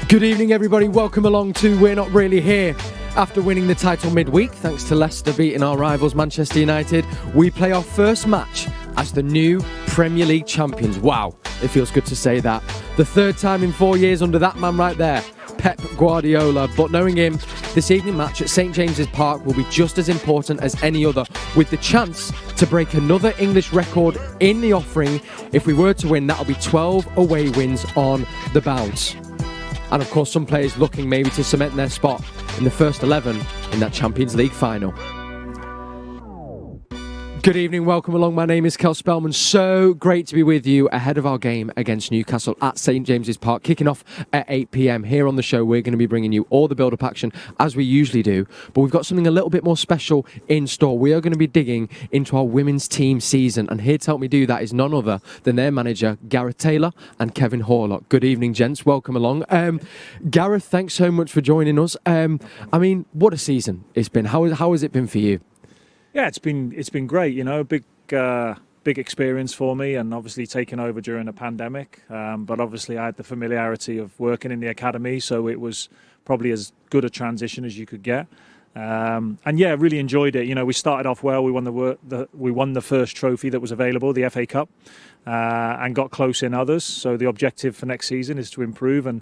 Good evening, everybody. Welcome along to We're Not Really Here. After winning the title midweek, thanks to Leicester beating our rivals Manchester United, we play our first match as the new Premier League champions. Wow, it feels good to say that. The third time in 4 years under that man right there, Pep Guardiola. But knowing him, this evening match at St James's Park will be just as important as any other, with the chance to break another English record in the offering. If we were to win, that'll be 12 away wins on the bounce. And of course, some players looking maybe to cement their spot in the first 11 in that Champions League final. Good evening, welcome along. My name is Cel Spellman. So great to be with you ahead of our game against Newcastle at St James's Park, kicking off at 8 p.m. Here on the show, we're going to be bringing you all the build-up action as we usually do, but we've got something a little bit more special in store. We are going to be digging into our women's team season, and here to help me do that is none other than their manager, Gareth Taylor and Kevin Horlock. Good evening, gents. Welcome along. Gareth, thanks so much for joining us. What a season it's been. How has it been for you? Yeah, it's been great. You know, big experience for me, and obviously taking over during a pandemic. But obviously, I had the familiarity of working in the academy, so it was probably as good a transition as you could get. And yeah, really enjoyed it. You know, we started off well. We won the first trophy that was available, the FA Cup, and got close in others. So the objective for next season is to improve and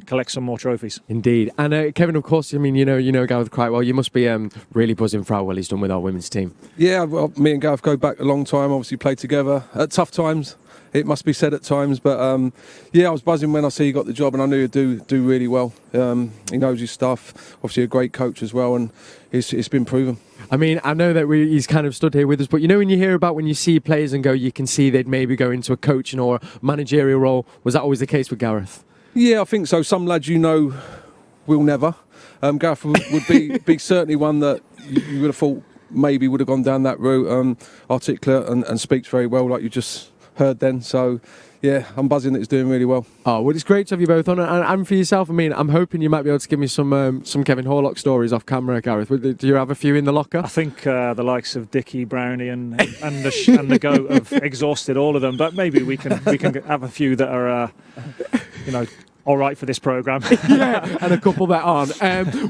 collect some more trophies. Indeed. And Kevin, of course, you know Gareth quite well. You must be really buzzing for how well he's done with our women's team. Yeah, well, me and Gareth go back a long time, obviously played together at tough times, it must be said at times, but yeah, I was buzzing when I see he got the job, and I knew he'd do really well. He knows his stuff, obviously a great coach as well, and it's been proven. I mean, I know that he's kind of stood here with us, but you know when you hear about when you see players and go, you can see they'd maybe go into a coaching or a managerial role, was that always the case with Gareth? Yeah, I think so. Some lads will never. Gareth would be certainly one that you would have thought maybe would have gone down that route. Articulate and speaks very well, like you just heard then. So, yeah, I'm buzzing that he's doing really well. Oh, well, it's great to have you both on. And for yourself, I mean, I'm hoping you might be able to give me some Kevin Horlock stories off camera, Gareth. Do you have a few in the locker? I think the likes of Dickie, Brownie and the Goat have exhausted all of them, but maybe we can have a few that are, all right for this programme. Yeah, and a couple that aren't.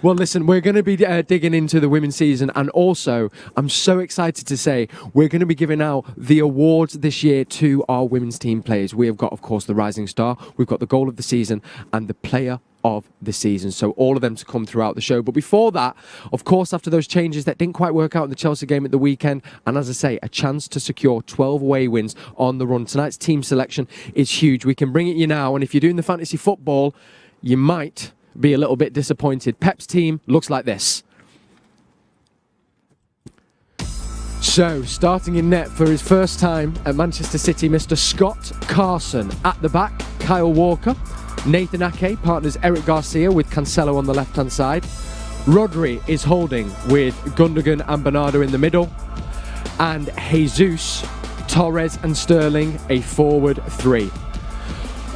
Well, listen, we're going to be digging into the women's season, and also, I'm so excited to say, we're going to be giving out the awards this year to our women's team players. We have got, of course, the Rising Star, we've got the Goal of the Season, and the Player of the Season. So all of them to come throughout the show. But before that, of course, after those changes that didn't quite work out in the Chelsea game at the weekend, and as I say, a chance to secure 12 away wins on the run. Tonight's team selection is huge. We can bring it you now, and if you're doing the fantasy football, you might be a little bit disappointed. Pep's team looks like this. So, starting in net for his first time at Manchester City, Mr. Scott Carson. At the back, Kyle Walker. Nathan Ake partners Eric Garcia with Cancelo on the left-hand side. Rodri is holding with Gundogan and Bernardo in the middle. And Jesus, Torres and Sterling, a forward three.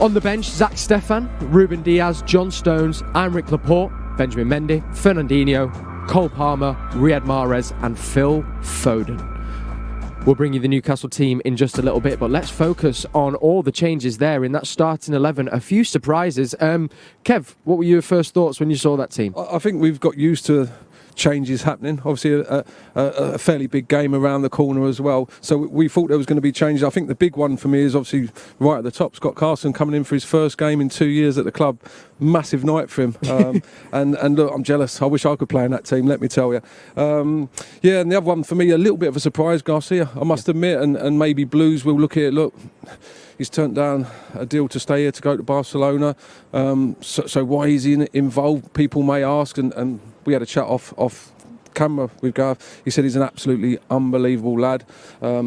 On the bench, Zach Stefan, Ruben Diaz, John Stones, Aymeric Laporte, Benjamin Mendy, Fernandinho, Cole Palmer, Riyad Mahrez and Phil Foden. We'll bring you the Newcastle team in just a little bit, but let's focus on all the changes there in that starting 11. A few surprises. Kev, what were your first thoughts when you saw that team? I think we've got used to changes happening. Obviously, a fairly big game around the corner as well. So we thought there was going to be changes. I think the big one for me is obviously right at the top, Scott Carson coming in for his first game in 2 years at the club. Massive night for him. And look, I'm jealous. I wish I could play in that team, let me tell you. Yeah, and the other one for me, a little bit of a surprise, Garcia, I must admit, and maybe Blues will look at it, look, he's turned down a deal to stay here to go to Barcelona. So why is he involved? People may ask, and we had a chat off camera with Gareth. He said he's an absolutely unbelievable lad.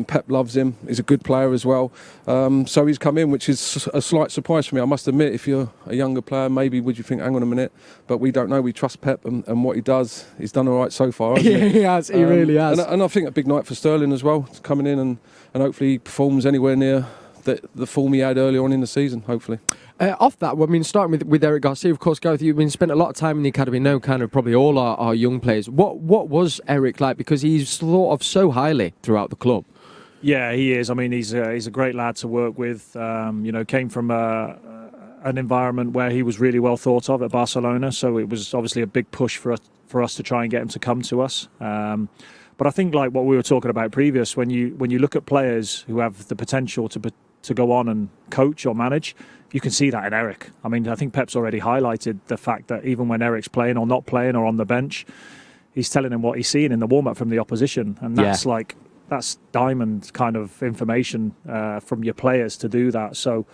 Pep loves him. He's a good player as well. So he's come in, which is a slight surprise for me. I must admit, if you're a younger player, maybe would you think, hang on a minute, but we don't know. We trust Pep and what he does. He's done all right so far, hasn't he? He has. He really has. And I think a big night for Sterling as well, coming in and hopefully he performs anywhere near the form he had early on in the season, hopefully. Off that, I mean, starting with Eric Garcia, of course, Gareth, you've been spent a lot of time in the academy, know kind of probably all our young players. What was Eric like? Because he's thought of so highly throughout the club. Yeah, he is. I mean, he's a great lad to work with. Came from an environment where he was really well thought of at Barcelona. So it was obviously a big push for us to try and get him to come to us. But I think, like what we were talking about previous, when you look at players who have the potential to go on and coach or manage, you can see that in Eric. I mean, I think Pep's already highlighted the fact that even when Eric's playing or not playing or on the bench, he's telling him what he's seeing in the warm-up from the opposition. And that's diamond kind of information from your players to do that. So,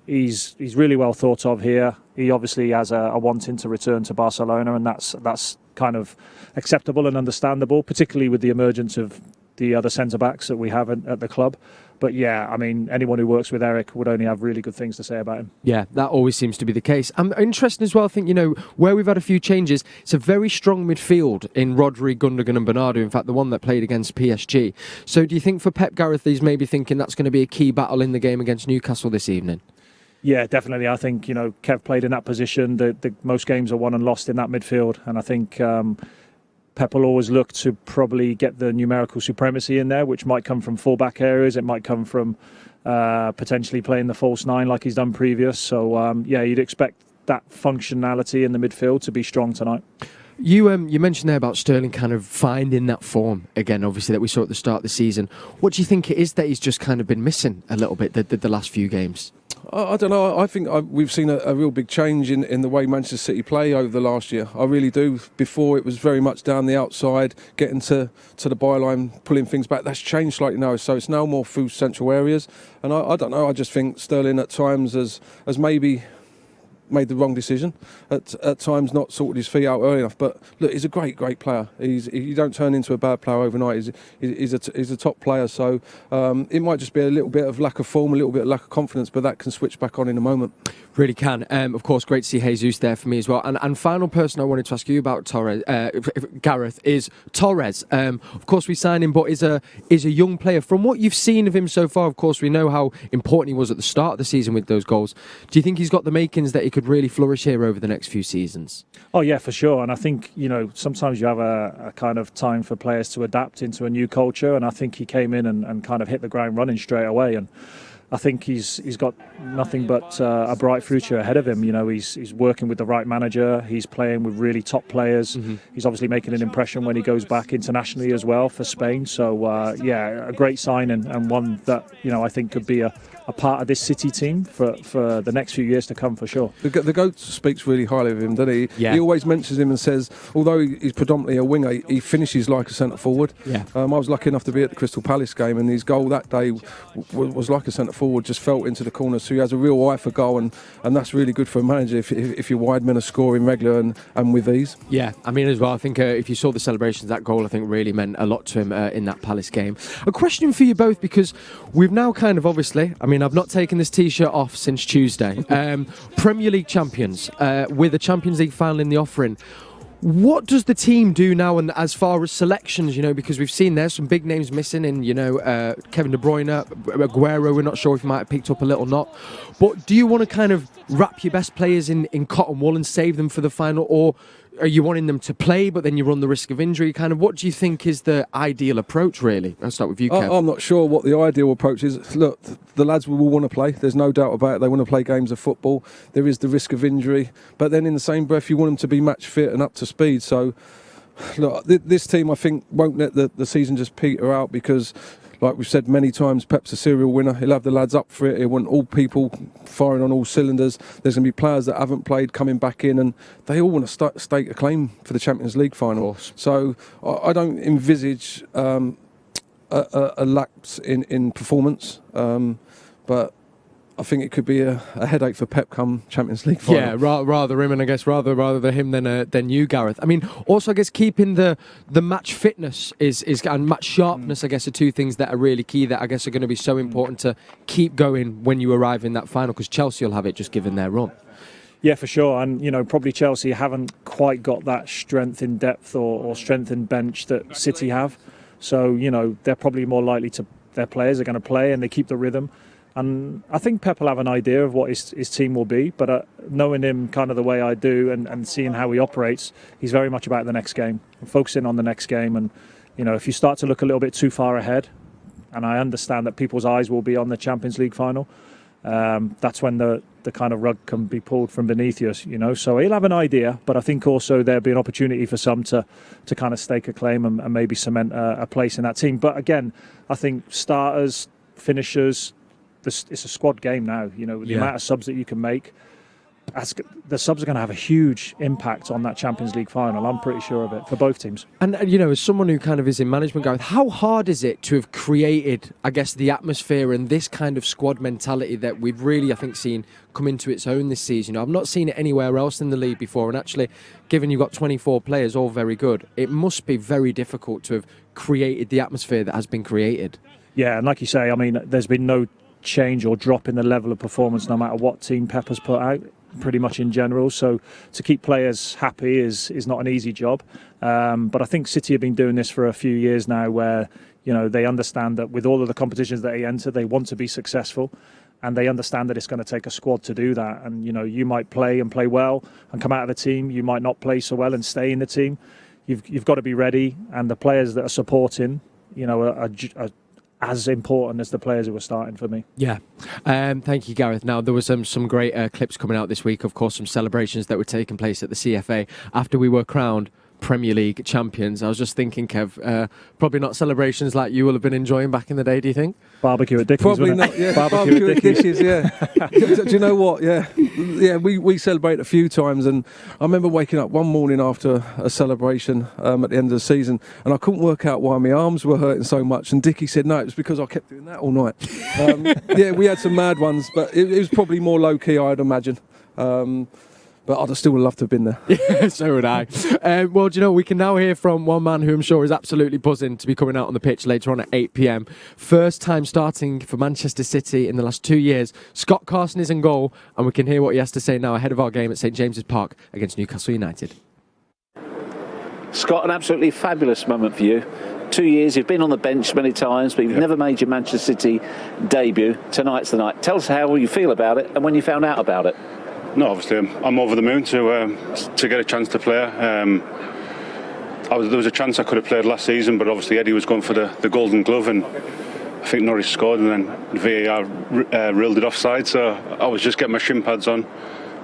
he's really well thought of here. He obviously has a wanting to return to Barcelona, and that's kind of acceptable and understandable, particularly with the emergence of the other centre-backs that we have at the club. But yeah, I mean, anyone who works with Eric would only have really good things to say about him. Yeah, that always seems to be the case. I'm interested as well, I think, where we've had a few changes, it's a very strong midfield in Rodri, Gundogan and Bernardo, in fact, the one that played against PSG. So do you think for Pep Gareth, he's maybe thinking that's going to be a key battle in the game against Newcastle this evening? Yeah, definitely. I think, Kev played in that position. The most games are won and lost in that midfield. And I think Pep will always look to probably get the numerical supremacy in there, which might come from full-back areas. It might come from potentially playing the false nine like he's done previous. So, you'd expect that functionality in the midfield to be strong tonight. You mentioned there about Sterling kind of finding that form again, obviously, that we saw at the start of the season. What do you think it is that he's just kind of been missing a little bit the last few games? I don't know. I think we've seen a real big change in the way Manchester City play over the last year. I really do. Before, it was very much down the outside, getting to the byline, pulling things back. That's changed slightly now. So it's now more through central areas. And I don't know. I just think Sterling at times has maybe made the wrong decision. At times not sorted his feet out early enough. But look, he's a great player. You don't turn into a bad player overnight. He's a top player. So it might just be a little bit of lack of form, a little bit of lack of confidence, but that can switch back on in a moment. Really can. Of course, great to see Jesus there for me as well. And final person I wanted to ask you about, Gareth, is Torres. Of course, we signed him, but is a young player. From what you've seen of him so far, of course, we know how important he was at the start of the season with those goals. Do you think he's got the makings that he could really flourish here over the next few seasons? Oh, yeah, for sure. And I think, sometimes you have a kind of time for players to adapt into a new culture. And I think he came in and kind of hit the ground running straight away. And I think he's got nothing but a bright future ahead of him. He's working with the right manager. He's playing with really top players. Mm-hmm. He's obviously making an impression when he goes back internationally as well for Spain. So, a great signing and one that, I think could be a part of this City team for the next few years to come, for sure. The GOAT speaks really highly of him, doesn't he? Yeah. He always mentions him and says, although he's predominantly a winger, he finishes like a centre-forward. Yeah. I was lucky enough to be at the Crystal Palace game, and his goal that day was like a centre-forward, just felt into the corner. So he has a real eye for goal, and that's really good for a manager if your wide men are scoring regular and with ease. Yeah, I mean, as well, I think if you saw the celebrations, that goal, I think, really meant a lot to him in that Palace game. A question for you both, because we've now kind of obviously, I've not taken this T-shirt off since Tuesday. Premier League champions with a Champions League final in the offering. What does the team do now, and as far as selections, because we've seen there's some big names missing in, Kevin De Bruyne, Aguero, we're not sure if he might have picked up a little not. But do you want to kind of wrap your best players in cotton wool and save them for the final, or are you wanting them to play but then you run the risk of injury? Kind of, what do you think is the ideal approach, really? I'll start with you, Kev. I'm not sure what the ideal approach is. Look, the lads will want to play. There's no doubt about it. They want to play games of football. There is the risk of injury. But then in the same breath, you want them to be match fit and up to speed. So, look, this team, I think, won't let the season just peter out because, like we've said many times, Pep's a serial winner. He'll have the lads up for it. He'll want all people firing on all cylinders. There's going to be players that haven't played coming back in, and they all want to stake a claim for the Champions League final. So I don't envisage a lapse in performance, but I think it could be a headache for Pep come Champions League final. Yeah, rather him, and I guess rather him than you, Gareth. Also, I guess keeping the match fitness is and match sharpness, I guess, are two things that are really key that I guess are going to be so important to keep going when you arrive in that final, because Chelsea will have it just given their run. Yeah, for sure. And, probably Chelsea haven't quite got that strength in depth or strength in bench that City have. So, they're probably more likely their players are going to play and they keep the rhythm. And I think Pep will have an idea of what his team will be, but knowing him kind of the way I do and seeing how he operates, he's very much about the next game, focusing on the next game. And, if you start to look a little bit too far ahead, and I understand that people's eyes will be on the Champions League final, that's when the kind of rug can be pulled from beneath you, So he'll have an idea, but I think also there'll be an opportunity for some to kind of stake a claim and maybe cement a place in that team. But again, I think starters, finishers, it's a squad game now. With the amount of subs that you can make, the subs are going to have a huge impact on that Champions League final. I'm pretty sure of it for both teams. And as someone who kind of is in management, Gareth, how hard is it to have created, I guess, the atmosphere and this kind of squad mentality that we've really, I think, seen come into its own this season? I've not seen it anywhere else in the league before, and actually, given you've got 24 players, all very good, it must be very difficult to have created the atmosphere that has been created. Yeah, and like you say, I mean, there's been no change or drop in the level of performance no matter what team Pep has put out, pretty much in general. So to keep players happy is not an easy job. But I think City have been doing this for a few years now, where they understand that with all of the competitions that they enter, they want to be successful, and they understand that it's going to take a squad to do that. And you might play and play well and come out of the team. You might not play so well and stay in the team. You've got to be ready, and the players that are supporting, are as important as the players who were starting for me. Yeah. Thank you, Gareth. Now, there was some great clips coming out this week, of course, some celebrations that were taking place at the CFA after we were crowned Premier League champions. I was just thinking, Kev, probably not celebrations like you will have been enjoying back in the day, do you think? Barbecue at Dickie's, probably not. Yeah, barbecue at Dickie's. Yeah. Do you know what? Yeah. We celebrate a few times, and I remember waking up one morning after a celebration at the end of the season, and I couldn't work out why my arms were hurting so much. And Dickie said, "No, it was because I kept doing that all night." Yeah, we had some mad ones, but it was probably more low key, I'd imagine. But I'd still love to have been there. Yeah, so would I. Well, do you know, we can now hear from one man who I'm sure is absolutely buzzing to be coming out on the pitch later on at 8 p.m. First time starting for Manchester City in the last 2 years. Scott Carson is in goal, and we can hear what he has to say now ahead of our game at St James's Park against Newcastle United. Scott, an absolutely fabulous moment for you. 2 years, you've been on the bench many times, but you've never made your Manchester City debut. Tonight's the night. Tell us how you feel about it and when you found out about it. No, obviously I'm over the moon to get a chance to play. There was a chance I could have played last season, but obviously Eddie was going for the Golden Glove, and I think Norwich scored, and then VAR ruled it offside. So I was just getting my shin pads on.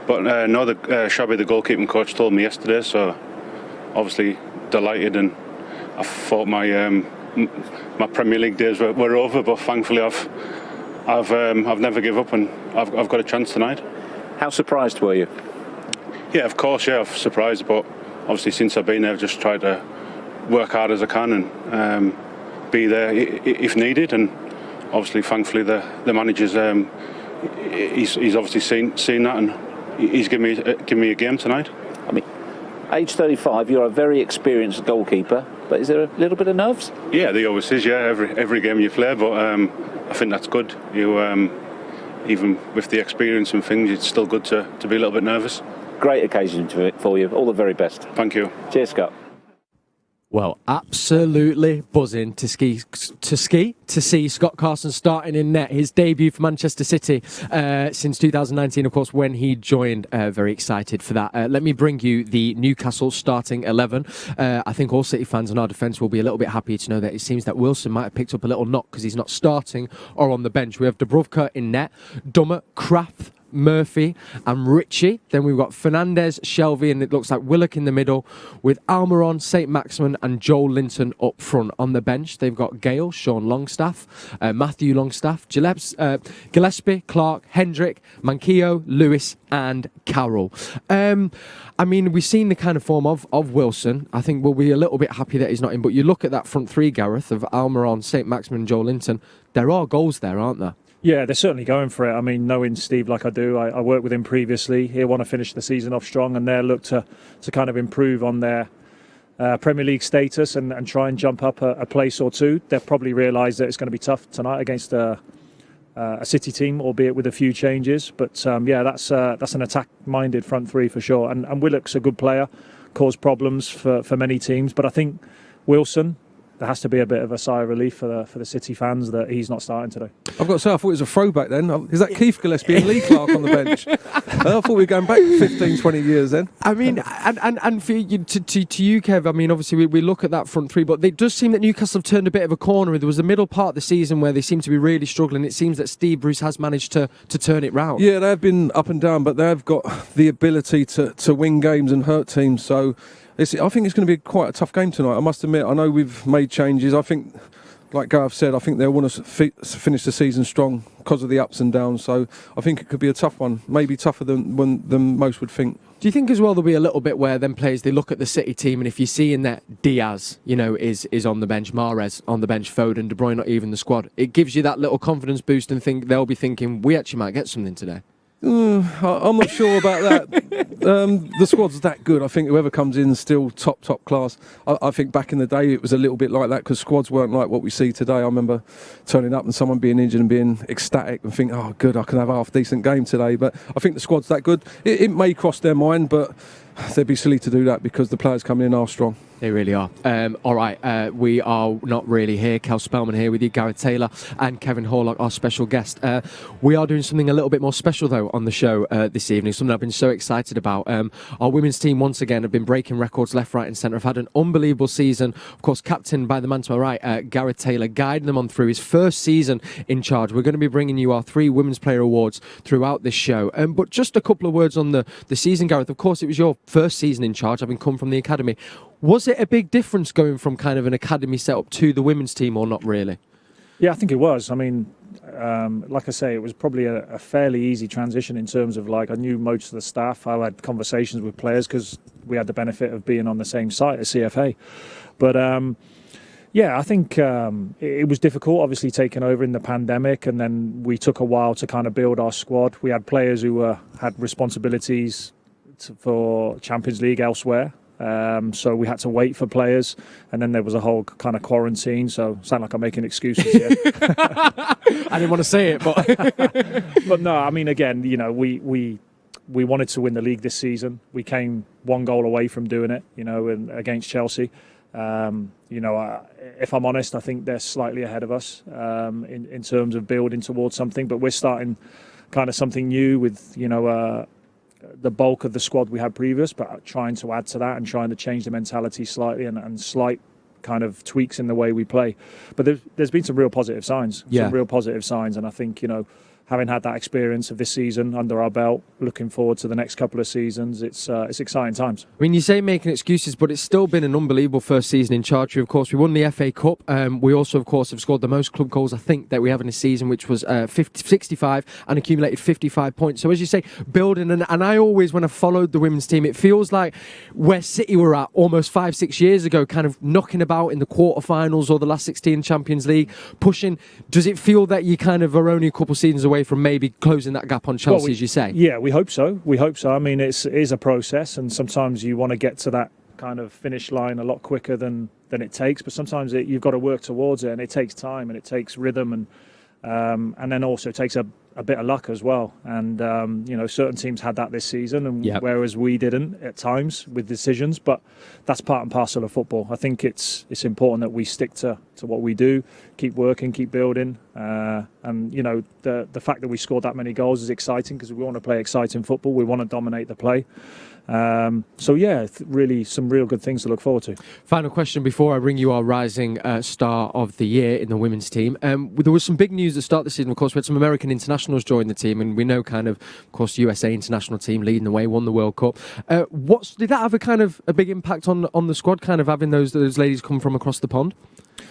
But Shabby, the goalkeeping coach, told me yesterday. So obviously delighted, and I thought my Premier League days were over, but thankfully I've never give up, and I've got a chance tonight. How surprised were you? Yeah, of course, yeah, I'm surprised, but obviously since I've been there, I've just tried to work hard as I can and be there if needed. And obviously, thankfully, the manager's he's obviously seen that, and he's given me a game tonight. I mean, age 35, you're a very experienced goalkeeper, but is there a little bit of nerves? Yeah, there always is. Yeah, every game you play, but I think that's good. Even with the experience and things, it's still good to be a little bit nervous. Great occasion for you. All the very best. Thank you. Cheers, Scott. Well, absolutely buzzing to see Scott Carson starting in net, his debut for Manchester City since 2019, of course, when he joined. Very excited for that. Let me bring you the Newcastle starting 11. I think all City fans on our defence will be a little bit happy to know that it seems that Wilson might have picked up a little knock because he's not starting or on the bench. We have Dubravka in net, Dummer, Kraft, Murphy and Ritchie. Then we've got Fernandes, Shelvey, and it looks like Willock in the middle with Almiron, St Maximin and Joel Linton up front. On the bench they've got Gale, Sean Longstaff, Matthew Longstaff, Gillespie, Clark, Hendrick, Manquillo, Lewis and Carroll. I mean, we've seen the kind of form of Wilson. I think we'll be a little bit happy that he's not in, but you look at that front three, Gareth, of Almiron, St Maximin and Joel Linton, there are goals there, aren't there? Yeah, they're certainly going for it. I mean, knowing Steve like I do, I worked with him previously. He'll want to finish the season off strong, and they'll look to kind of improve on their Premier League status and try and jump up a place or two. They'll probably realise that it's going to be tough tonight against a City team, albeit with a few changes. But yeah, that's an attack-minded front three for sure. And Willock's a good player, caused problems for many teams. But I think Wilson, there has to be a bit of a sigh of relief for the City fans that he's not starting today. I've got to say, I thought it was a throwback then. Is that Keith Gillespie and Lee Clark on the bench? I thought we were going back 15, 20 years then. I mean, and for you, to you, Kev, I mean, obviously we look at that front three, but it does seem that Newcastle have turned a bit of a corner. There was the middle part of the season where they seem to be really struggling. It seems that Steve Bruce has managed to turn it round. Yeah, they've been up and down, but they've got the ability to win games and hurt teams. So I think it's going to be quite a tough game tonight. I must admit, I know we've made changes. I think, like Gareth said, I think they'll want to finish the season strong because of the ups and downs. So I think it could be a tough one, maybe tougher than most would think. Do you think as well there'll be a little bit where them players, they look at the City team, and if you're seeing that Diaz, is on the bench, Mahrez on the bench, Foden, De Bruyne not even the squad, it gives you that little confidence boost and think they'll be thinking, we actually might get something today? I'm not sure about that. The squad's that good. I think whoever comes in is still top class. I think back in the day it was a little bit like that because squads weren't like what we see today. I remember turning up and someone being injured and being ecstatic and think, oh, good, I can have a half-decent game today. But I think the squad's that good. It may cross their mind, but they'd be silly to do that because the players coming in are strong. They really are. All right, we are not really here. Cel Spellman here with you, Gareth Taylor and Kevin Horlock, our special guest. We are doing something a little bit more special, though, on the show this evening, something I've been so excited about. Our women's team, once again, have been breaking records left, right and centre. Have had an unbelievable season. Of course, captained by the man to my right, Gareth Taylor, guiding them on through his first season in charge. We're going to be bringing you our 3 Women's Player Awards throughout this show. But just a couple of words on the season, Gareth. Of course, it was your first season in charge, having come from the academy. Was it a big difference going from kind of an academy setup to the women's team, or not really? Yeah, I think it was. I mean, like I say, it was probably a fairly easy transition in terms of, like, I knew most of the staff. I had conversations with players because we had the benefit of being on the same site as CFA. But yeah, I think it was difficult, obviously, taking over in the pandemic, and then we took a while to kind of build our squad. We had players who had responsibilities for Champions League elsewhere. So we had to wait for players, and then there was a whole kind of quarantine. So sound like I'm making excuses here. I didn't want to say it, but but no, I mean, again, we wanted to win the league this season. We came 1 goal away from doing it, against Chelsea. If I'm honest, I think they're slightly ahead of us in terms of building towards something. But we're starting kind of something new with the bulk of the squad we had previous, but trying to add to that and trying to change the mentality slightly and slight kind of tweaks in the way we play. But there's been some real positive signs. Yeah. Some real positive signs, and I think, having had that experience of this season under our belt, looking forward to the next couple of seasons, it's exciting times. I mean, you say making excuses, but it's still been an unbelievable first season in charge. Of course, we won the FA Cup. We also, of course, have scored the most club goals, I think, that we have in a season, which was 65, and accumulated 55 points. So, as you say, building, and I always, when I followed the women's team, it feels like where City were at almost 5-6 years ago, kind of knocking about in the quarterfinals or the last 16 Champions League, pushing. Does it feel that you kind of are only a couple seasons away from maybe closing that gap on Chelsea, as you say? Yeah, we hope so. I mean, it is a process, and sometimes you want to get to that kind of finish line a lot quicker than it takes. But sometimes you've got to work towards it, and it takes time, and it takes rhythm, and then also it takes a bit of luck as well. And certain teams had that this season, and whereas we didn't at times with decisions. But that's part and parcel of football. I think it's important that we stick to what we do, keep working, keep building. And the fact that we scored that many goals is exciting because we want to play exciting football. We want to dominate the play. Really some real good things to look forward to. Final question before I bring you our rising star of the year in the women's team. There was some big news at the start of the season. Of course, we had some American internationals join the team, and we know of course, USA international team leading the way, won the World Cup. Did that have a big impact on the squad, kind of having those ladies come from across the pond?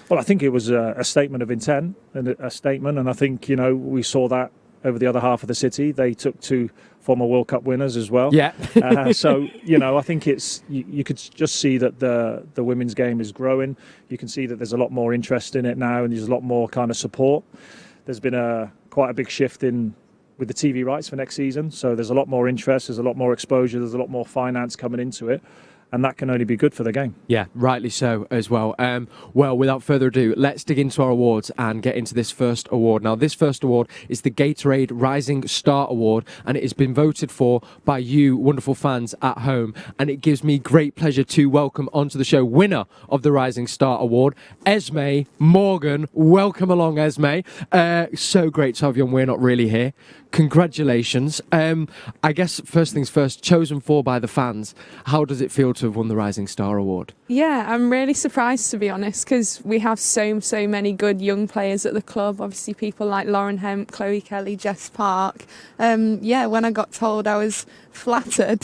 Well, I think it was a statement of intent and a statement, and I think we saw that over the other half of the city. They took 2 former World Cup winners as well. Yeah. So I think it's you could just see that the women's game is growing. You can see that there's a lot more interest in it now, and there's a lot more kind of support. There's been quite a big shift with the TV rights for next season, so there's a lot more interest, there's a lot more exposure, there's a lot more finance coming into it. and that can only be good for the game. Yeah, rightly so as well. Well, without further ado, let's dig into our awards and get into this first award. Now, this first award is the Gatorade Rising Star Award, and it has been voted for by you wonderful fans at home. And it gives me great pleasure to welcome onto the show winner of the Rising Star Award, Esme Morgan. Welcome along, Esme. So great to have you on We're Not Really Here. Congratulations. I guess first things first, chosen for by the fans. How does it feel to have won the Rising Star Award? Yeah, I'm really surprised, to be honest, because we have so many good young players at the club. Obviously, people like Lauren Hemp, Chloe Kelly, Jess Park. Yeah, when I got told, I was flattered.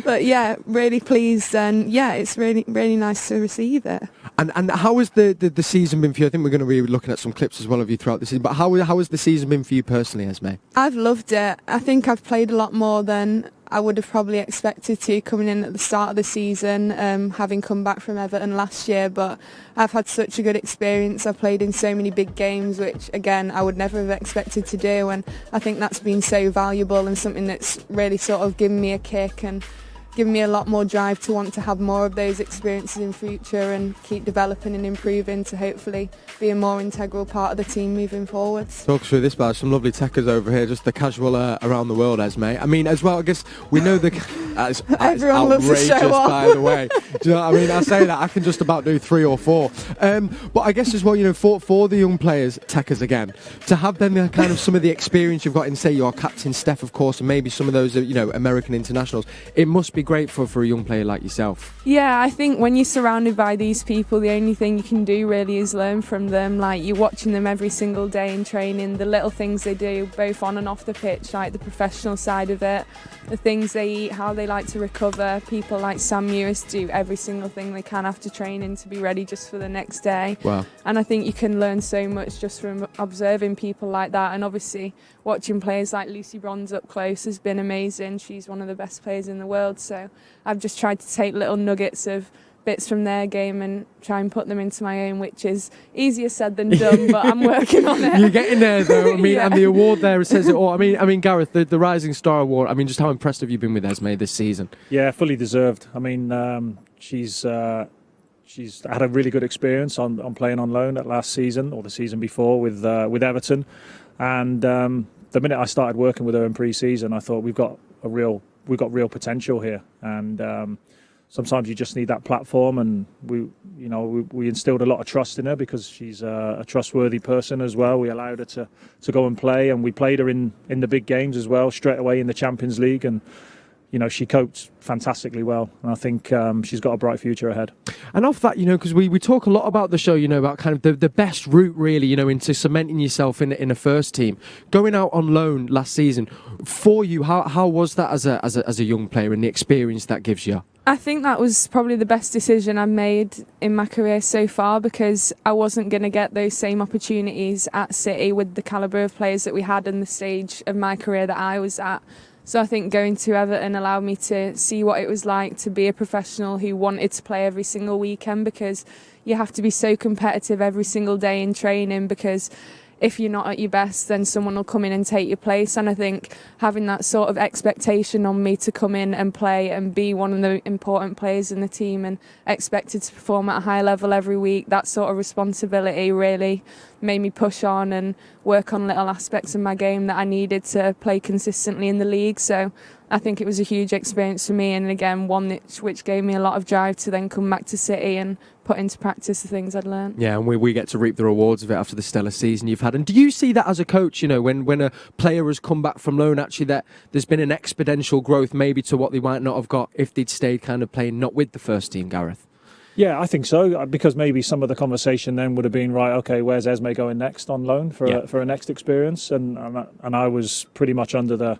But yeah, really pleased, and yeah, it's really nice to receive it. And how has the season been for you? I think we're going to be looking at some clips as well of you throughout the season. But how has the season been for you personally, Esme? I've loved it. I think I've played a lot more than I would have probably expected to coming in at the start of the season, having come back from Everton last year. But I've had such a good experience. I've played in so many big games, which again I would never have expected to do. And I think that's been so valuable and something that's really sort of given me a kick and given me a lot more drive to want to have more of those experiences in future and keep developing and improving to hopefully be a more integral part of the team moving forwards. Talk through this, Baz. Some lovely techers over here, just the casual around the world, Esme. I mean, as well, I guess we know that is Everyone loves to outrageous, show off. by the way. Do you know what I mean? I say that, I can just about do 3 or 4. But I guess as well, you know, for the young players, techers again, to have them kind of some of the experience you've got in, say, your captain Steph, of course, and maybe some of those, you know, American internationals, it must be great for a young player like yourself. Yeah, I think when you're surrounded by these people, the only thing you can do really is learn from them. Like, you're watching them every single day in training, the little things they do, both on and off the pitch, like the professional side of it, the things they eat, how they like to recover. People like Sam Mewis do every single thing they can after training to be ready just for the next day. Wow. And I think you can learn so much just from observing people like that. And obviously watching players like Lucy Bronze up close has been amazing. She's one of the best players in the world. So I've just tried to take little nuggets of bits from their game and try and put them into my own, which is easier said than done, but I'm working on it. You're getting there, though. I mean, Yeah. and the award there, it says it all. I mean, Gareth, the Rising Star Award, I mean, just how impressed have you been with Esme this season? Yeah, fully deserved. I mean, she's had a really good experience on playing on loan at last season or the season before with Everton, and the minute I started working with her in pre-season, I thought we've got real potential here, and sometimes you just need that platform, and we instilled a lot of trust in her because she's a trustworthy person as well. We allowed her to go and play, and we played her in the big games as well, straight away in the Champions League, and she coped fantastically well, and I think she's got a bright future ahead. And off that, because we talk a lot about the show, about kind of the best route, really, into cementing yourself in a first team. Going out on loan last season, for you, how was that as a young player and the experience that gives you? I think that was probably the best decision I've made in my career so far, because I wasn't going to get those same opportunities at City with the calibre of players that we had in the stage of my career that I was at. So I think going to Everton allowed me to see what it was like to be a professional who wanted to play every single weekend, because you have to be so competitive every single day in training, because if you're not at your best, then someone will come in and take your place. And I think having that sort of expectation on me to come in and play and be one of the important players in the team and expected to perform at a high level every week, that sort of responsibility really made me push on and work on little aspects of my game that I needed to play consistently in the league. So I think it was a huge experience for me, and again, one which gave me a lot of drive to then come back to City and put into practice the things I'd learned. Yeah, and we get to reap the rewards of it after the stellar season you've had. And do you see that as a coach, when a player has come back from loan, actually that there's been an exponential growth maybe to what they might not have got if they'd stayed kind of playing not with the first team, Gareth? Yeah, I think so, because maybe some of the conversation then would have been, right, okay, where's Esme going next on loan for a next experience? And I was pretty much under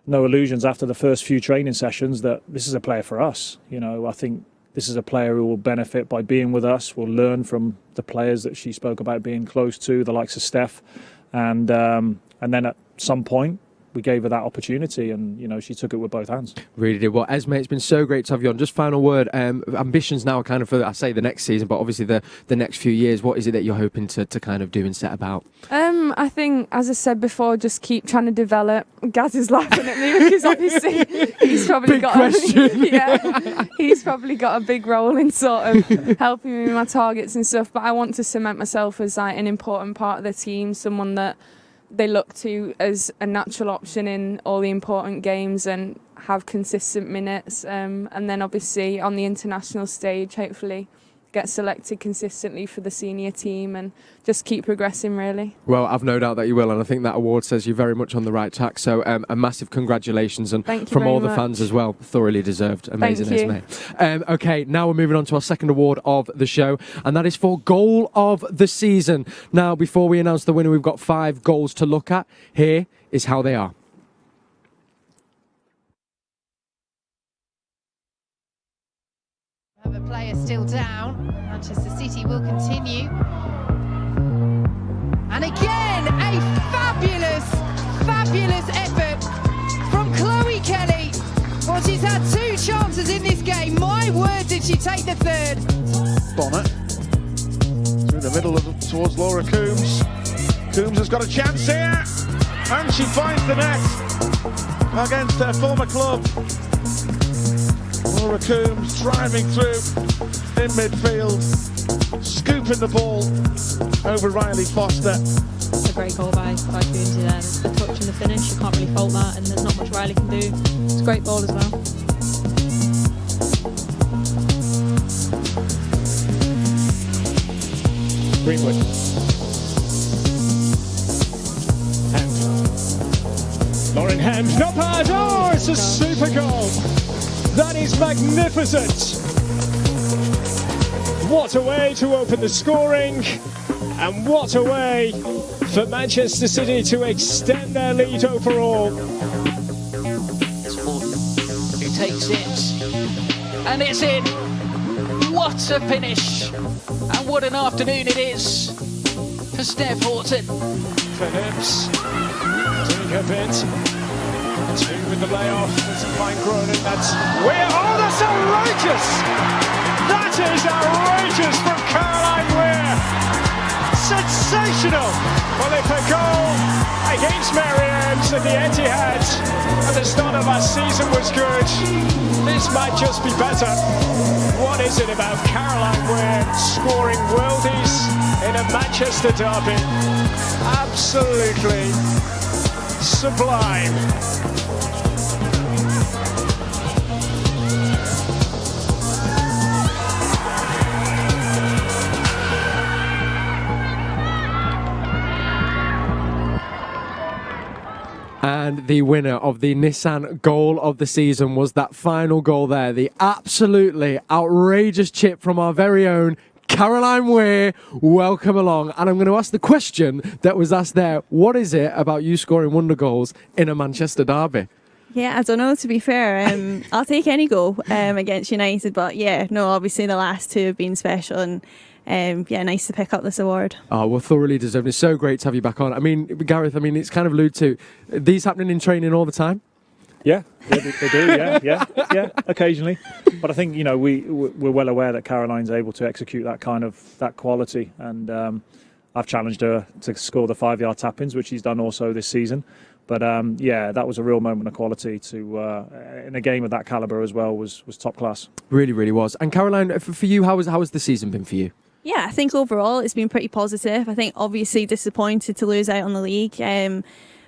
no illusions after the first few training sessions that this is a player for us. I think this is a player who will benefit by being with us, will learn from the players that she spoke about being close to, the likes of Steph. And then at some point, we gave her that opportunity, and she took it with both hands. Really did. Well, Esme, it's been so great to have you on. Just final word. Ambitions now are kind of for, I say, the next season, but obviously the next few years. What is it that you're hoping to kind of do and set about? I think, as I said before, just keep trying to develop. Gaz is laughing at me because obviously he's probably he's probably got a big role in sort of helping me with my targets and stuff. But I want to cement myself as like an important part of the team, someone that they look to as a natural option in all the important games and have consistent minutes. And then obviously on the international stage, hopefully get selected consistently for the senior team and just keep progressing, really. Well, I've no doubt that you will, and I think that award says you're very much on the right track. So a massive congratulations, and from all the fans as well, thoroughly deserved. Amazing, Esme. Okay, now we're moving on to our second award of the show, and that is for Goal of the Season. Now, before we announce the winner, we've got 5 goals to look at. Here is how they are. Have a player still down. Manchester City will continue. And again, a fabulous effort from Chloe Kelly. Well, she's had 2 chances in this game. My word, did she take the third. Bonnet through the middle towards Laura Coombs. Coombs has got a chance here, and she finds the net against her former club. Laura Coombs driving through in midfield, scooping the ball over Riley Foster. It's a great goal by Coombs there. The touch and the finish, you can't really fault that, and there's not much Riley can do. It's a great ball as well. Greenwood. And Lauren Hams, not bad. Oh, it's a super goal. That is magnificent. What a way to open the scoring, and what a way for Manchester City to extend their lead overall. Who takes it, and it's in. What a finish, and what an afternoon it is for Steph Horton. Phillips doing her bit. 2 with the layoff. It's a fine Cronin. That's outrageous! That is outrageous from Caroline Weir. Sensational! Well, if a goal against Marianne's at the Etihad at the start of last season was good, this might just be better. What is it about Caroline Weir scoring worldies in a Manchester derby? Absolutely sublime. And the winner of the Nissan Goal of the Season was that final goal there. The absolutely outrageous chip from our very own Caroline Weir. Welcome along. And I'm going to ask the question that was asked there. What is it about you scoring wonder goals in a Manchester derby? Yeah, I don't know, to be fair. I'll take any goal against United. But yeah, no, obviously the last 2 have been special, and nice to pick up this award. Oh, well, thoroughly deserved. It's so great to have you back on. I mean, Gareth, it's kind of alluded to. These happening in training all the time? Yeah, they do. Yeah, occasionally. But I think we're well aware that Caroline's able to execute that quality, and I've challenged her to score the 5-yard tap-ins, which she's done also this season. But that was a real moment of quality in a game of that calibre as well. Was top class. Really, really was. And Caroline, for you, how has the season been for you? Yeah, I think overall it's been pretty positive. I think obviously disappointed to lose out on the league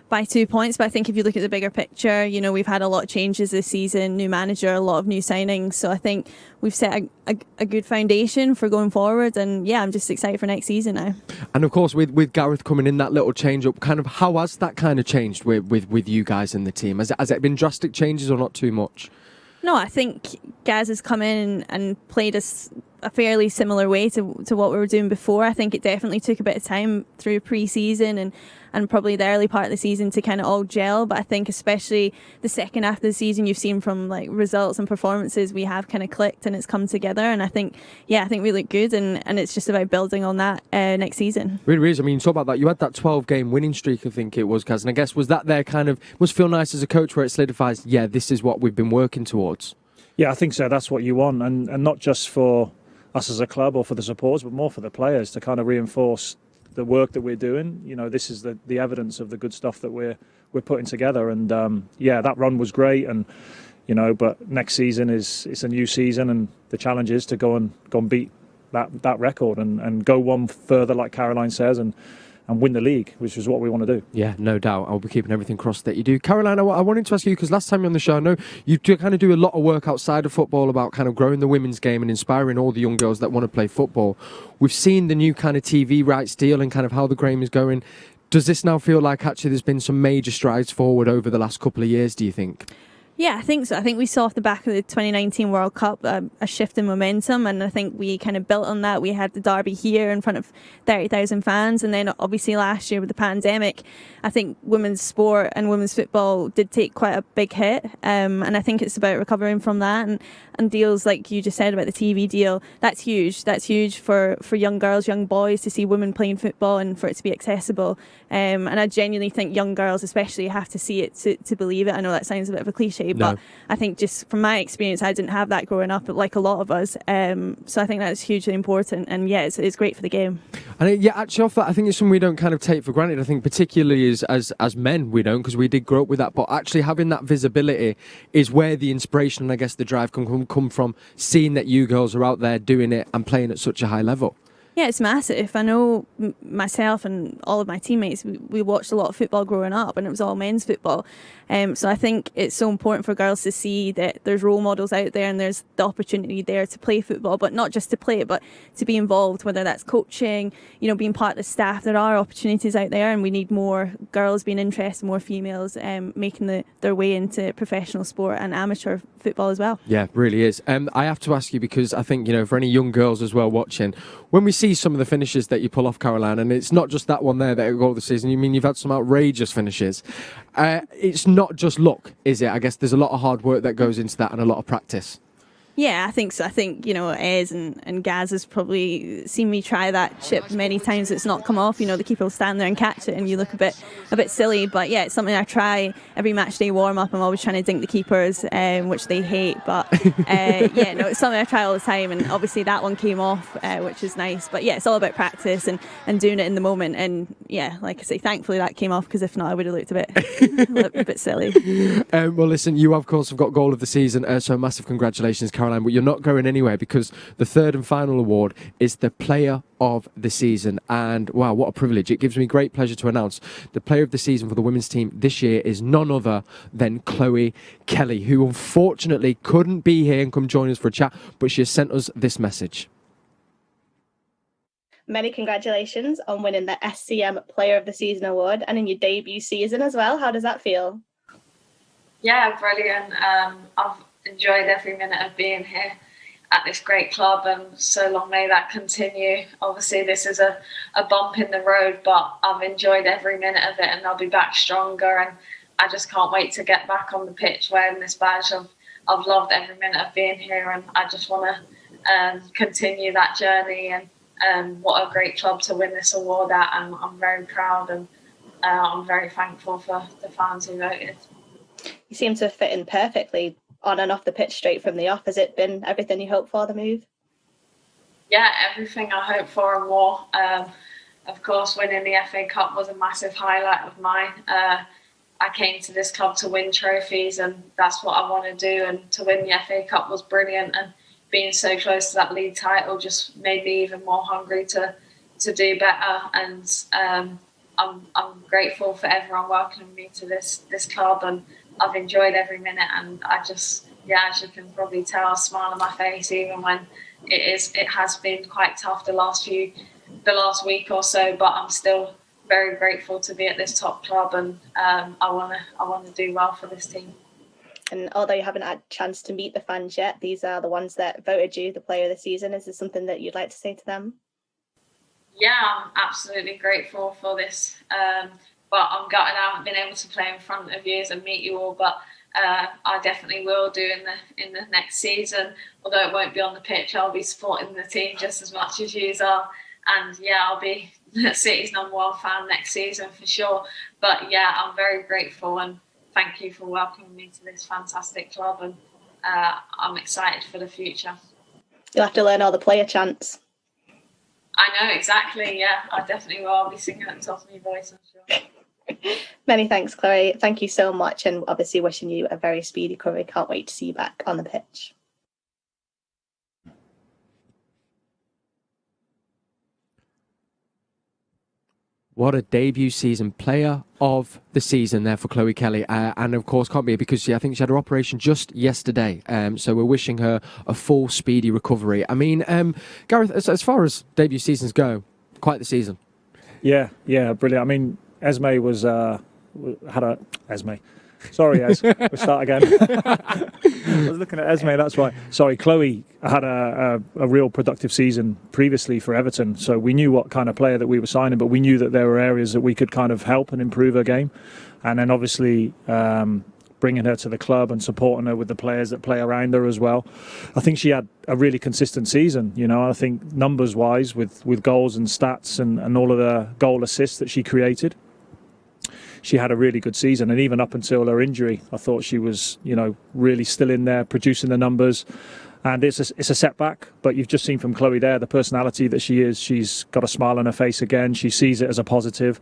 by 2 points, but I think if you look at the bigger picture, we've had a lot of changes this season, new manager, a lot of new signings, so I think we've set a good foundation for going forward, and I'm just excited for next season now. And of course with Gareth coming in, that little change up, kind of how has that kind of changed with you guys in the team? Has it been drastic changes or not too much? No, I think Gaz has come in and played us a fairly similar way to what we were doing before. I think it definitely took a bit of time through pre-season and probably the early part of the season to kind of all gel, but I think especially the second half of the season, you've seen from like results and performances, we have kind of clicked and it's come together, and I think we look good, and it's just about building on that next season. Really is. I mean, you talk about that, you had that 12-game winning streak, I think it was, Kaz, and I guess was that there kind of, must feel nice as a coach where it solidifies, this is what we've been working towards? Yeah, I think so. That's what you want, and not just for us as a club or for the supporters, but more for the players to kind of reinforce the work that we're doing. This is the evidence of the good stuff that we're putting together, and that run was great, and but next season it's a new season, and the challenge is to go and beat that record and go one further, like Caroline says, and win the league, which is what we want to do. Yeah, no doubt. I'll be keeping everything crossed that you do. Caroline, I wanted to ask you, because last time you're on the show, I know you kind of do a lot of work outside of football about kind of growing the women's game and inspiring all the young girls that want to play football. We've seen the new kind of TV rights deal and kind of how the game is going. Does this now feel like actually there's been some major strides forward over the last couple of years, do you think? Yeah, I think so. I think we saw off the back of the 2019 World Cup a shift in momentum, and I think we kind of built on that. We had the derby here in front of 30,000 fans, and then obviously last year with the pandemic, I think women's sport and women's football did take quite a big hit, and I think it's about recovering from that, and deals like you just said about the TV deal, that's huge. That's huge for young girls, young boys to see women playing football and for it to be accessible, and I genuinely think young girls especially have to see it to believe it. I know that sounds a bit of a cliche, but I think just from my experience, I didn't have that growing up, like a lot of us. So I think that's hugely important, and it's great for the game. And actually off that, I think it's something we don't kind of take for granted. I think particularly as men we don't, because we did grow up with that, but actually having that visibility is where the inspiration and I guess the drive can come from, seeing that you girls are out there doing it and playing at such a high level. Yeah, it's massive. I know myself and all of my teammates, we watched a lot of football growing up, and it was all men's football. So I think it's so important for girls to see that there's role models out there and there's the opportunity there to play football, but not just to play it, but to be involved, whether that's coaching, being part of the staff. There are opportunities out there, and we need more girls being interested, more females making their way into professional sport and amateur football as well. Yeah, really is. I have to ask you, because I think, for any young girls as well watching, when we see some of the finishes that you pull off, Caroline, and it's not just that one there that goal of the season, you've had some outrageous finishes. It's not just luck, is it? I guess there's a lot of hard work that goes into that and a lot of practice. Yeah, I think so. I think, Ez and Gaz has probably seen me try that chip many times. It's not come off. The keeper will stand there and catch it and you look a bit silly. But yeah, it's something I try every match day warm up. I'm always trying to dink the keepers, which they hate. But it's something I try all the time. And obviously that one came off, which is nice. But yeah, it's all about practice and doing it in the moment. And yeah, like I say, thankfully that came off, because if not, I would have looked a bit silly. Well, listen, you of course have got goal of the season. So massive congratulations, Caroline. But you're not going anywhere, because the third and final award is the Player of the Season. And wow, what a privilege. It gives me great pleasure to announce the Player of the Season for the women's team this year is none other than Chloe Kelly, who unfortunately couldn't be here and come join us for a chat, but she has sent us this message. Many congratulations on winning the SCM Player of the Season award, and in your debut season as well. How does that feel? Yeah, brilliant. I've enjoyed every minute of being here at this great club, and so long may that continue. Obviously this is a bump in the road, but I've enjoyed every minute of it, and I'll be back stronger, and I just can't wait to get back on the pitch wearing this badge. I've loved every minute of being here, and I just want to continue that journey, and what a great club to win this award at, and I'm very proud, and I'm very thankful for the fans who voted. You seem to fit in perfectly on and off the pitch straight from the off. Has it been everything you hoped for, the move? Yeah, everything I hoped for and more. Of course, winning the FA Cup was a massive highlight of mine. I came to this club to win trophies, and that's what I want to do. And to win the FA Cup was brilliant, and being so close to that league title just made me even more hungry to do better. And I'm grateful for everyone welcoming me to this club, and I've enjoyed every minute, and I just, as you can probably tell, a smile on my face, even when it has been quite tough the last week or so, but I'm still very grateful to be at this top club, and I want to do well for this team. And although you haven't had a chance to meet the fans yet, these are the ones that voted you the player of the season. Is there something that you'd like to say to them? Yeah, I'm absolutely grateful for this. But I'm gutted I haven't been able to play in front of you and meet you all. But I definitely will do in the next season. Although it won't be on the pitch, I'll be supporting the team just as much as you are. And yeah, I'll be City's #1 fan next season for sure. But yeah, I'm very grateful and thank you for welcoming me to this fantastic club. And I'm excited for the future. You'll have to learn all the player chants. I know, exactly. Yeah, I definitely will. I'll be singing at the top of my voice, I'm sure. Many thanks, Chloe. Thank you so much, and obviously wishing you a very speedy recovery. Can't wait to see you back on the pitch. What a debut season. Player of the season there for Chloe Kelly. And of course can't be because I think she had her operation just yesterday. So we're wishing her a full speedy recovery. I mean, Gareth, as far as debut seasons go, quite the season. Yeah, brilliant. I mean, Esme Esme. Sorry, Ez. We'll start again. I was looking at Esme, that's right. Sorry, Chloe had a real productive season previously for Everton, so we knew what kind of player that we were signing, but we knew that there were areas that we could kind of help and improve her game. And then obviously bringing her to the club and supporting her with the players that play around her as well. I think she had a really consistent season, you know. I think numbers-wise with goals and stats and all of the goal assists that she created, she had a really good season. And even up until her injury, I thought she was, you know, really still in there, producing the numbers. And it's a setback, but you've just seen from Chloe there, the personality that she is. She's got a smile on her face again. She sees it as a positive,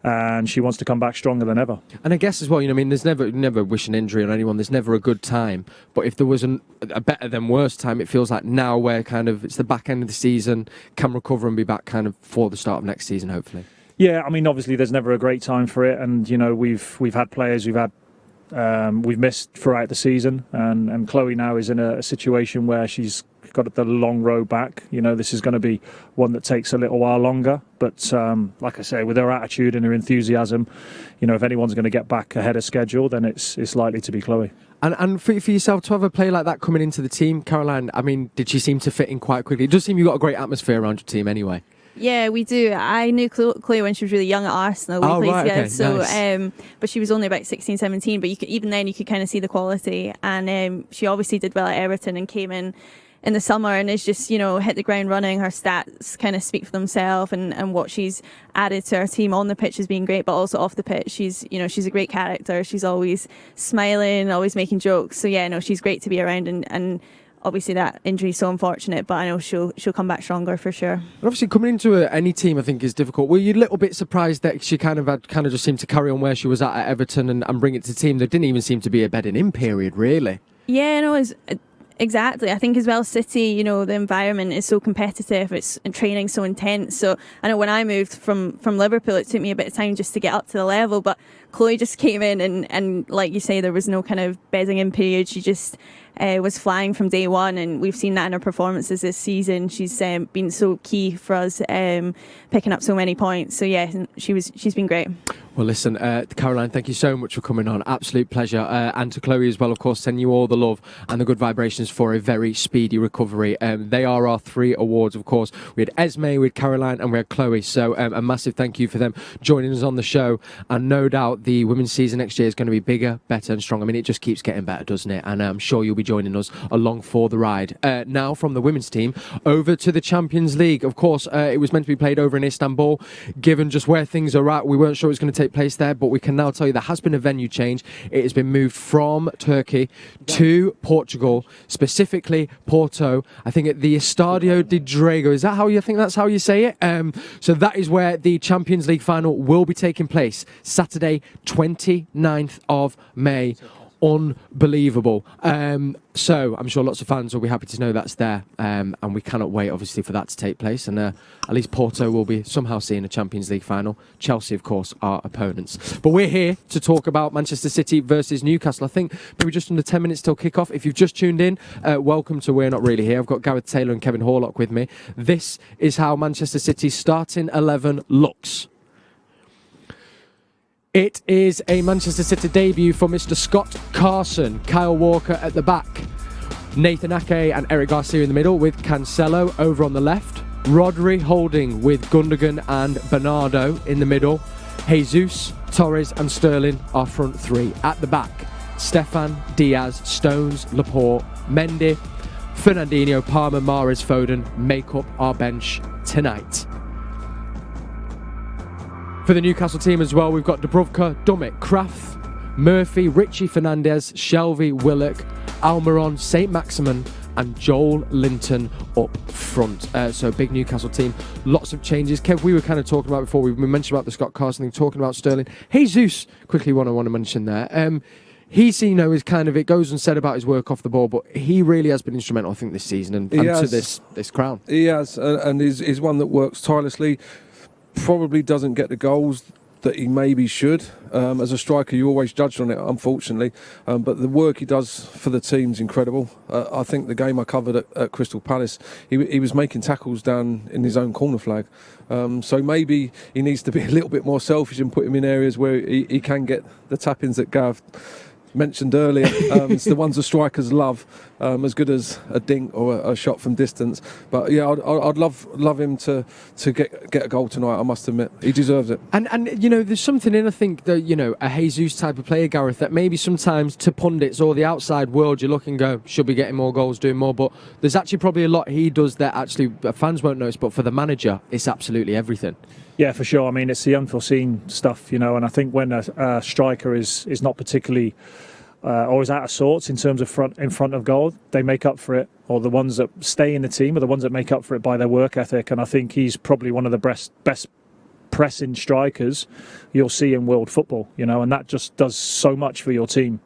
and she wants to come back stronger than ever. And I guess as well, you know, I mean, there's never wish an injury on anyone. There's never a good time. But if there was a better than worse time, it feels like now where kind of it's the back end of the season, can recover and be back kind of for the start of next season, hopefully. Yeah, I mean, obviously there's never a great time for it, and you know we've had players we've missed throughout the season, and Chloe now is in a situation where she's got the long road back. You know, this is going to be one that takes a little while longer, but like I say, with her attitude and her enthusiasm, you know, if anyone's going to get back ahead of schedule, then it's likely to be Chloe. And for yourself to have a player like that coming into the team, Caroline, I mean, did she seem to fit in quite quickly? It does seem you've got a great atmosphere around your team anyway. Yeah, we do. I knew Chloe when she was really young at Arsenal. We played together, okay, so nice. But she was only about 16, 17. But even then, you could kind of see the quality. And she obviously did well at Everton and came in the summer and is just, you know, hit the ground running. Her stats kind of speak for themselves, and what she's added to our team on the pitch has been great, but also off the pitch, she's a great character. She's always smiling, always making jokes. So yeah, no, she's great to be around, and obviously that injury is so unfortunate, but I know she'll come back stronger for sure. And obviously coming into any team I think is difficult. Were you a little bit surprised that she kind of just seemed to carry on where she was at Everton and bring it to the team? There didn't even seem to be a bedding in period, really. Yeah, no, exactly. I think as well, City, you know, the environment is so competitive, it's training so intense. So I know when I moved from Liverpool, it took me a bit of time just to get up to the level, but Chloe just came in and like you say, there was no kind of bedding in period. She just was flying from day one, and we've seen that in her performances this season. She's been so key for us, picking up so many points. So yeah, she's been great. Well, listen, Caroline, thank you so much for coming on. Absolute pleasure. And to Chloe as well, of course, send you all the love and the good vibrations for a very speedy recovery. They are our 3 awards, of course. We had Esme, we had Caroline, and we had Chloe. So a massive thank you for them joining us on the show. And no doubt the women's season next year is going to be bigger, better and stronger. I mean, it just keeps getting better, doesn't it? And I'm sure you'll be joining us along for the ride. Now, from the women's team, over to the Champions League. Of course, it was meant to be played over in Istanbul. Given just where things are at, we weren't sure it was going to take place there, but we can now tell you there has been a venue change. It has been moved from Turkey to Portugal, specifically Porto. I think at the Estadio de Dragão. Is that how you think that's how you say it? So that is where the Champions League final will be taking place, Saturday, 29th of May. Unbelievable. So I'm sure lots of fans will be happy to know that's there, and we cannot wait obviously for that to take place, and at least Porto will be somehow seeing a Champions League final. Chelsea, of course, are opponents, but we're here to talk about Manchester City versus Newcastle. I think maybe just under 10 minutes till kick-off. If you've just tuned in, welcome to We're Not Really Here. I've got Gareth Taylor and Kevin Horlock with me. This is how Manchester City's starting 11 looks. It is a Manchester City debut for Mr. Scott Carson. Kyle Walker at the back. Nathan Ake and Eric Garcia in the middle with Cancelo over on the left. Rodri holding with Gundogan and Bernardo in the middle. Jesus, Torres and Sterling are front three. At the back, Stefan, Diaz, Stones, Laporte, Mendy, Fernandinho, Palmer, Mahrez, Foden make up our bench tonight. For the Newcastle team as well, we've got Dubravka, Dummett, Kraft, Murphy, Richie Fernandez, Shelvey, Willock, Almiron, St. Maximin and Joel Linton up front. So big Newcastle team. Lots of changes. Kev, we were kind of talking about before. We mentioned about the Scott Carson thing, talking about Sterling. Jesus, quickly one I want to mention there. He's, is kind of, it goes unsaid about his work off the ball, but he really has been instrumental, I think, this season and to this crown. He has, and is one that works tirelessly. Probably doesn't get the goals that he maybe should. As a striker, you're always judged on it, unfortunately. But the work he does for the team's incredible. I think the game I covered at Crystal Palace, he was making tackles down in his own corner flag. So maybe he needs to be a little bit more selfish and put him in areas where he can get the tap-ins that Gareth mentioned earlier. It's the ones the strikers love, as good as a dink or a shot from distance. But yeah, I'd love him to get a goal tonight. I must admit, he deserves it. And there's something in, I think, that a Jesus type of player, Gareth, that maybe sometimes to pundits or the outside world you look and go, should be getting more goals, doing more. But there's actually probably a lot he does that actually fans won't notice. But for the manager, it's absolutely everything. Yeah, for sure. I mean, it's the unforeseen stuff, and I think when a striker is not particularly or is out of sorts in terms of in front of goal, they make up for it. Or the ones that stay in the team are the ones that make up for it by their work ethic. And I think he's probably one of the best pressing strikers you'll see in world football, and that just does so much for your team.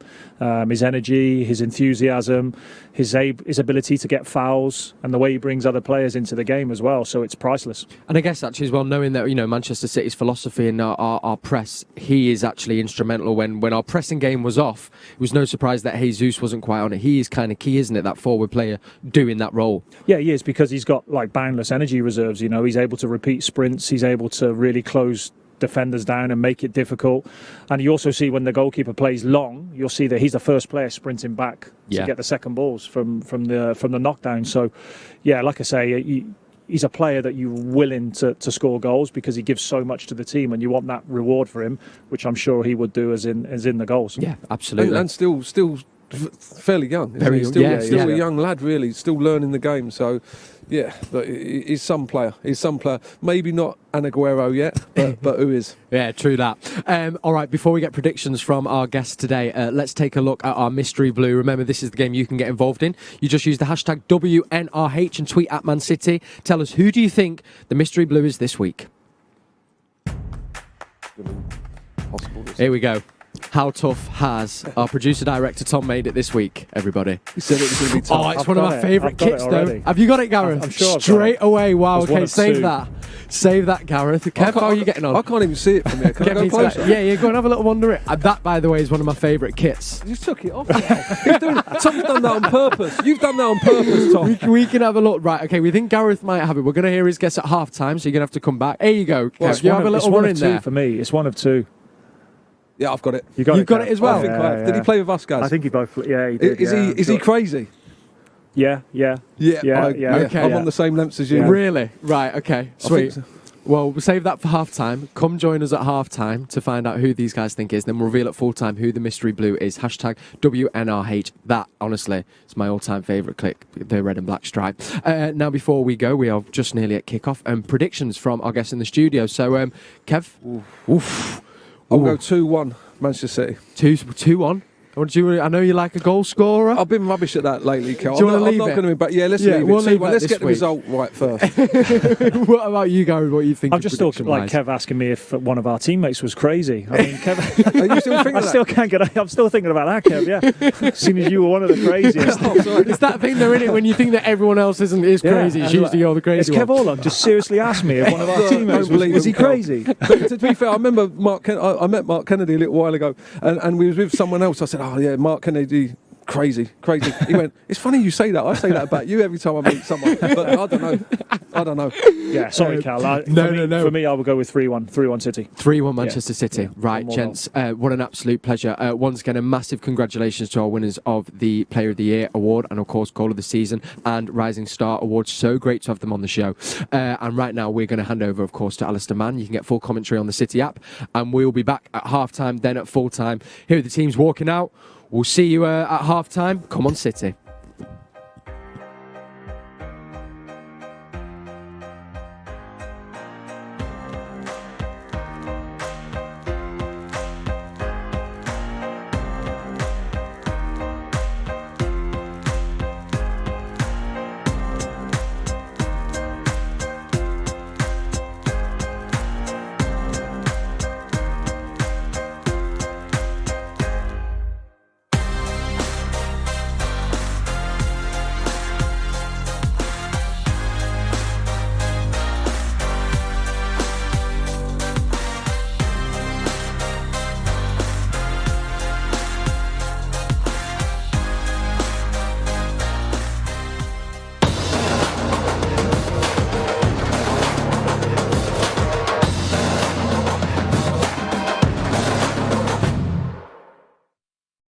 His energy, his enthusiasm, his ability to get fouls, and the way he brings other players into the game as well. So it's priceless. And I guess actually as well, knowing that Manchester City's philosophy and our press, he is actually instrumental. When our pressing game was off, it was no surprise that Jesus wasn't quite on it. He is kind of key, isn't it? That forward player doing that role. Yeah, he is, because he's got boundless energy reserves. He's able to repeat sprints. He's able to really close defenders down and make it difficult. And you also see when the goalkeeper plays long, you'll see that he's the first player sprinting back to get the second balls from the knockdown. So yeah, like I say, he's a player that you're willing to score goals because he gives so much to the team, and you want that reward for him, which I'm sure he would do as in the goals. Yeah, absolutely. And still fairly young. Still a young lad, really, still learning the game. So yeah, but he's some player. Maybe not an Aguero yet, but who is? Yeah, true that. All right, before we get predictions from our guests today, let's take a look at our Mystery Blue. Remember, this is the game you can get involved in. You just use the hashtag WNRH and tweet at Man City. Tell us, who do you think the Mystery Blue is this week? Here we go. How tough has our producer-director Tom made it this week, everybody? He said it was going to be tough. Oh, it's one of my favourite kits, though. Have you got it, Gareth? I'm sure. Straight away. Wow, okay, save that. Save that, Gareth. Kev, how are you getting on? I can't even see it from here. Can I go closer? Yeah, go and have a little wander it. That, by the way, is one of my favourite kits. You took it off. Tom's done that on purpose. You've done that on purpose, Tom. We can have a look. Right, okay, we think Gareth might have it. We're going to hear his guess at half-time, so you're going to have to come back. Here you go, Kev. You have a little one in there. For me, it's one of two. Yeah, I've got it. You've got it as well? I think I have. Did he play with us, guys? I think he both... Yeah, he did. Is he crazy? Yeah. Okay. I'm on the same lengths as you. Yeah. Really? Right, okay. Sweet. So. Well, we'll save that for half-time. Come join us at half-time to find out who these guys think is. Then we'll reveal at full-time who the Mystery Blue is. Hashtag WNRH. That, honestly, is my all-time favourite click, the red and black stripe. Now, before we go, we are just nearly at kick-off. Predictions from our guests in the studio. So, Kev? Oof. I'll go 2-1, Manchester City. 2-1? I know you like a goal scorer. I've been rubbish at that lately, Kel. Do you want to leave I'm not it? going to be back. Yeah, let's leave it. Let's get the result right first. What about you, Gary? What do you think? I'm just still like Kev asking me if one of our teammates was crazy. I mean, Kev, are you still thinking that? I'm still thinking about that, Kev. Yeah, as soon as you were one of the craziest. It's that thing, though, isn't it? When you think that evereverone else is crazy, it's usually you're the crazy one. Kev Horlock just seriously asked me if one of our teammates was he crazy. But to be fair, I remember I met Mark Kennedy a little while ago, and we was with someone else. I said, "Oh yeah, Mark Kennedy Crazy. He went, it's funny you say that. I say that about you every time I meet someone. But I don't know. Yeah, sorry, Cal. No. For me, I would go with 3-1 City. 3-1 Manchester City. Yeah, right, gents. What an absolute pleasure. Once again, a massive congratulations to our winners of the Player of the Year award and, of course, Goal of the Season and Rising Star Award. So great to have them on the show. And right now, we're going to hand over, of course, to Alistair Mann. You can get full commentary on the City app. And we'll be back at half-time, then at full-time. Here are the teams walking out. We'll see you at half-time. Come on, City.